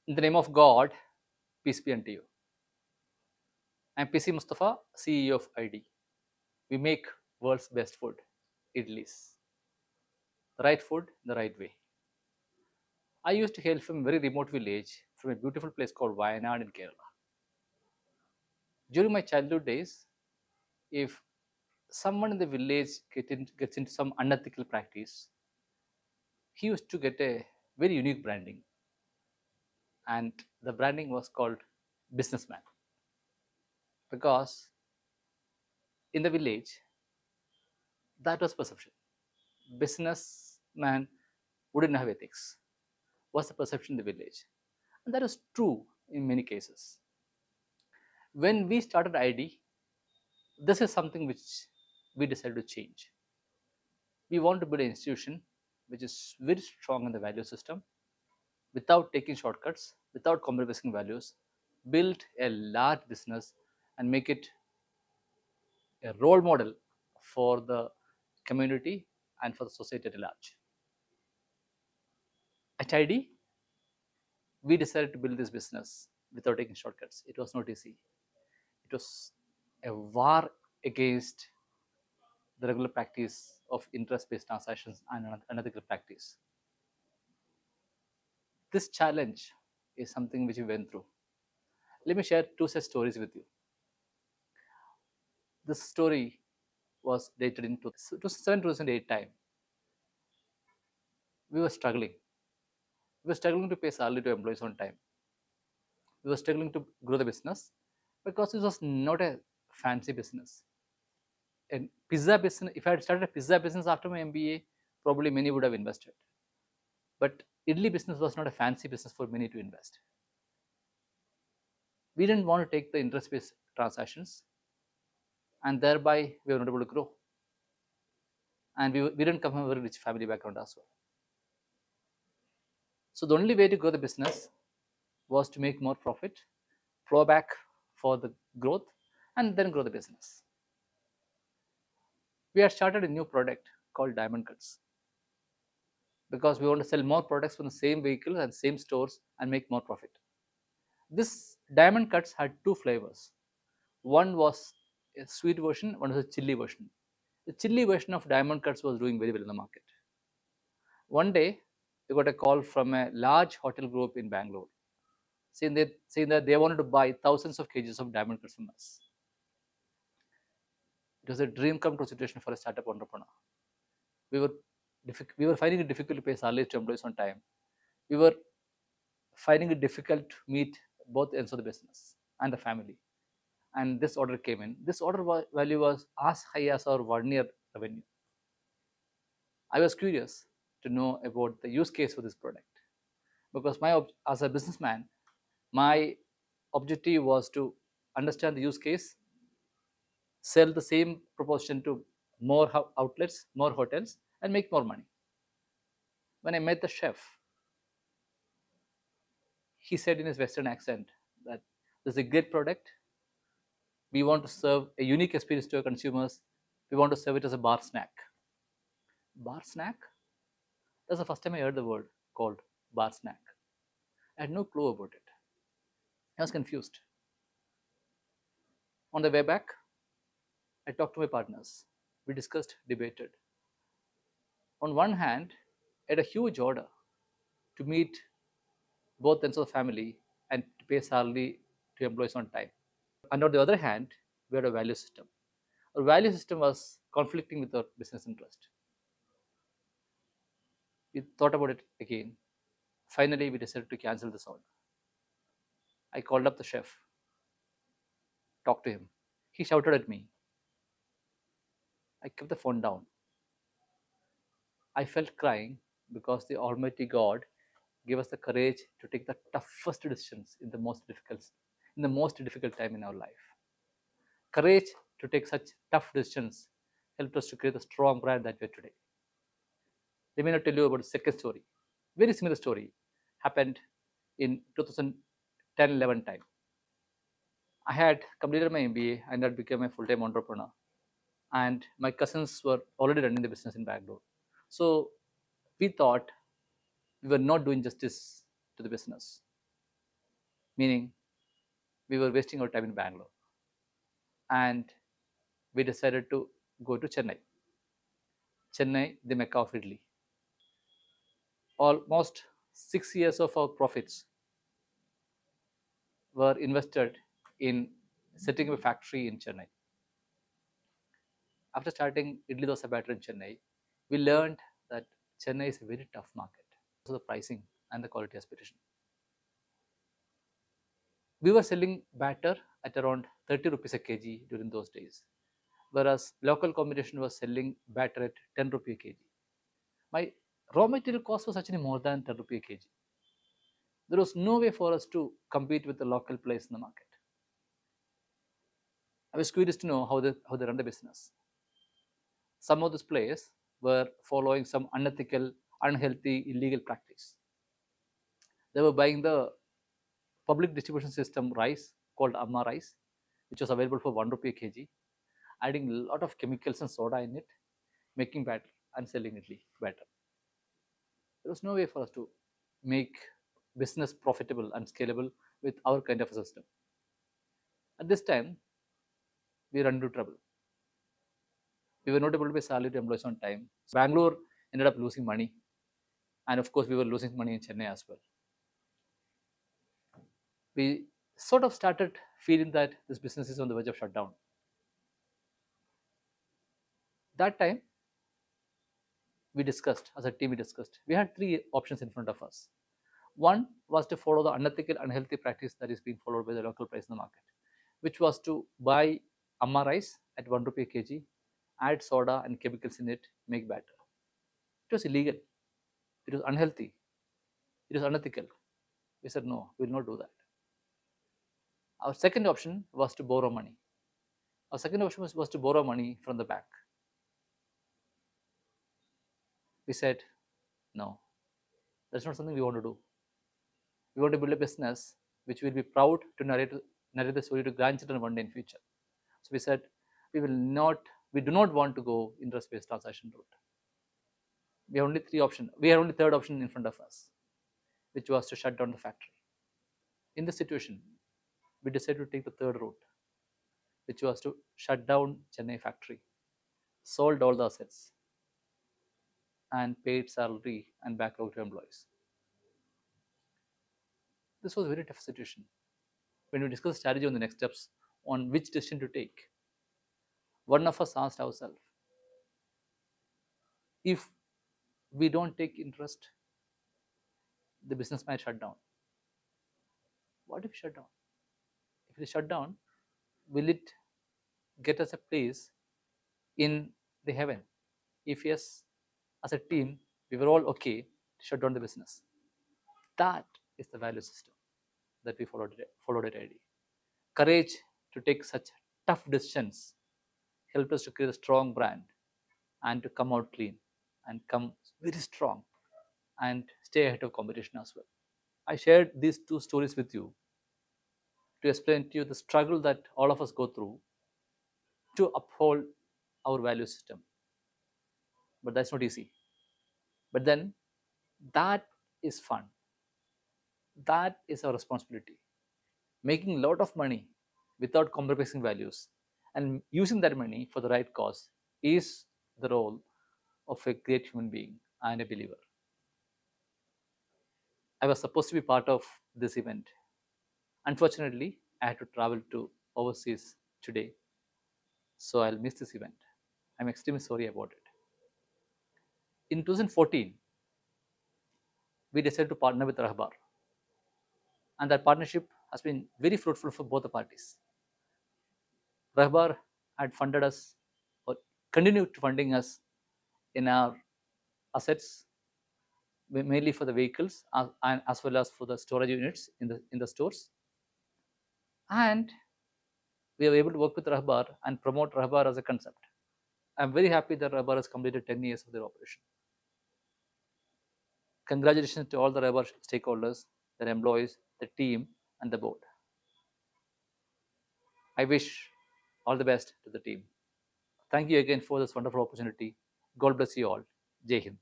In the name of God, peace be unto you. I'm PC Mustafa, CEO of ID. We make world's best food, idlis. The right food, the right way. I used to hail from a very remote village from a beautiful place called Wayanad in Kerala. During my childhood days, if someone in the village gets into some unethical practice, he used to get a very unique branding, and the branding was called businessman, because in the village that was perception. Businessman wouldn't have ethics was the perception in the village, and that is true in many cases. When we started ID, this is something which we decided to change. We want to build an institution which is very strong in the value system, without taking shortcuts, without compromising values, build a large business and make it a role model for the community and for the society at large. At ID, we decided to build this business without taking shortcuts. It was not easy. It was a war against the regular practice of interest-based transactions and unethical practice. This challenge is something which we went through. Let me share two such stories with you. This story was dated in 2007-2008 time. We were struggling. We were struggling to pay salary to employees on time. We were struggling to grow the business because this was not a fancy business. And pizza business, if I had started a pizza business after my MBA, probably many would have invested. But idli business was not a fancy business for many to invest. We didn't want to take the interest-based transactions, and thereby we were not able to grow. And we didn't come from a very rich family background as well. So the only way to grow the business was to make more profit, flow back for the growth, and then grow the business. We had started a new product called Diamond Cuts, because we want to sell more products from the same vehicle and same stores and make more profit. This Diamond Cuts had two flavors. One was a sweet version, one was a chili version. The chili version of Diamond Cuts was doing very well in the market. One day, we got a call from a large hotel group in Bangalore, saying that they wanted to buy thousands of kgs of Diamond Cuts from us. It was a dream come true situation for a startup entrepreneur. We were finding it difficult to pay salaries to employees on time. We were finding it difficult to meet both ends of the business and the family. And this order came in. This order value was as high as our 1 year revenue. I was curious to know about the use case for this product, because as a businessman, my objective was to understand the use case, sell the same proportion to more outlets, more hotels, and make more money. When I met the chef, he said in his Western accent that this is a great product. We want to serve a unique experience to our consumers. We want to serve it as a bar snack. Bar snack? That's the first time I heard the word called bar snack. I had no clue about it. I was confused. On the way back, I talked to my partners. We discussed, debated. On one hand, I had a huge order to meet both ends of the family and to pay salary to employees on time. And on the other hand, we had a value system. Our value system was conflicting with our business interest. We thought about it again. Finally, we decided to cancel this order. I called up the chef, talked to him. He shouted at me. I kept the phone down. I felt crying because the Almighty God gave us the courage to take the toughest decisions in the most difficult time in our life. Courage to take such tough decisions helped us to create the strong brand that we are today. Let me now tell you about the second story. Very similar story happened in 2010-11 time. I had completed my MBA and had become a full-time entrepreneur, and my cousins were already running the business in Bangalore. So we thought we were not doing justice to the business. meaning we were wasting our time in Bangalore. And we decided to go to Chennai. Chennai, the Mecca of Idli. Almost 6 years of our profits were invested in setting up a factory in Chennai. After starting Idli Dosa batter in Chennai, we learned that Chennai is a very tough market. So the pricing and the quality aspiration. We were selling batter at around 30 rupees a kg during those days, whereas local competition was selling batter at 10 rupee a kg. My raw material cost was actually more than 10 rupee a kg. There was no way for us to compete with the local players in the market. I was curious to know how they run the business. Some of those players were following some unethical, unhealthy, illegal practice. They were buying the public distribution system rice called Amma rice, which was available for 1 rupee a kg, adding a lot of chemicals and soda in it, making batter and selling idli batter. There was no way for us to make business profitable and scalable with our kind of a system. At this time, we run into trouble. We were not able to pay salary to employees on time. Bangalore ended up losing money, and of course, we were losing money in Chennai as well. We sort of started feeling that this business is on the verge of shutdown. That time, we discussed, as a team, we had three options in front of us. One was to follow the unethical, unhealthy practice that is being followed by the local price in the market, which was to buy Amma rice at 1 rupee a kg, add soda and chemicals in it, make batter. It was illegal. It was unhealthy. It was unethical. We said, no, we will not do that. Our second option was to borrow money. Our second option was to borrow money from the bank. We said, no, that's not something we want to do. We want to build a business which we'll be proud to narrate the story to grandchildren one day in future. So we said, we do not want to go interest-based transaction route. We have only three options. We had only third option in front of us, which was to shut down the factory. In this situation, we decided to take the third route, which was to shut down Chennai factory, sold all the assets, and paid salary and backlog to employees. This was a very tough situation. When we discussed strategy on the next steps on which decision to take, one of us asked ourselves, if we don't take interest, the business might shut down. What if we shut down? If it is shut down, will it get us a place in the heaven? If yes, as a team, we were all okay to shut down the business. That is the value system that we followed at ID. Courage to take such tough decisions helped us to create a strong brand and to come out clean and come very strong and stay ahead of competition as well. I shared these two stories with you to explain to you the struggle that all of us go through to uphold our value system. But that's not easy. But then that is fun. That is our responsibility. Making a lot of money without compromising values and using that money for the right cause is the role of a great human being and a believer. I was supposed to be part of this event. Unfortunately, I had to travel to overseas today, so I'll miss this event. I'm extremely sorry about it. In 2014, we decided to partner with Rahbar, and that partnership has been very fruitful for both the parties. Rahbar had funded us or continued funding us in our assets, mainly for the vehicles and as well as for the storage units in the stores. And we were able to work with Rahbar and promote Rahbar as a concept. I'm very happy that Rahbar has completed 10 years of their operation. Congratulations to all the Rahbar stakeholders, their employees, the team, and the board. I wish all the best to the team. Thank you again for this wonderful opportunity. God bless you all. Jai Hind.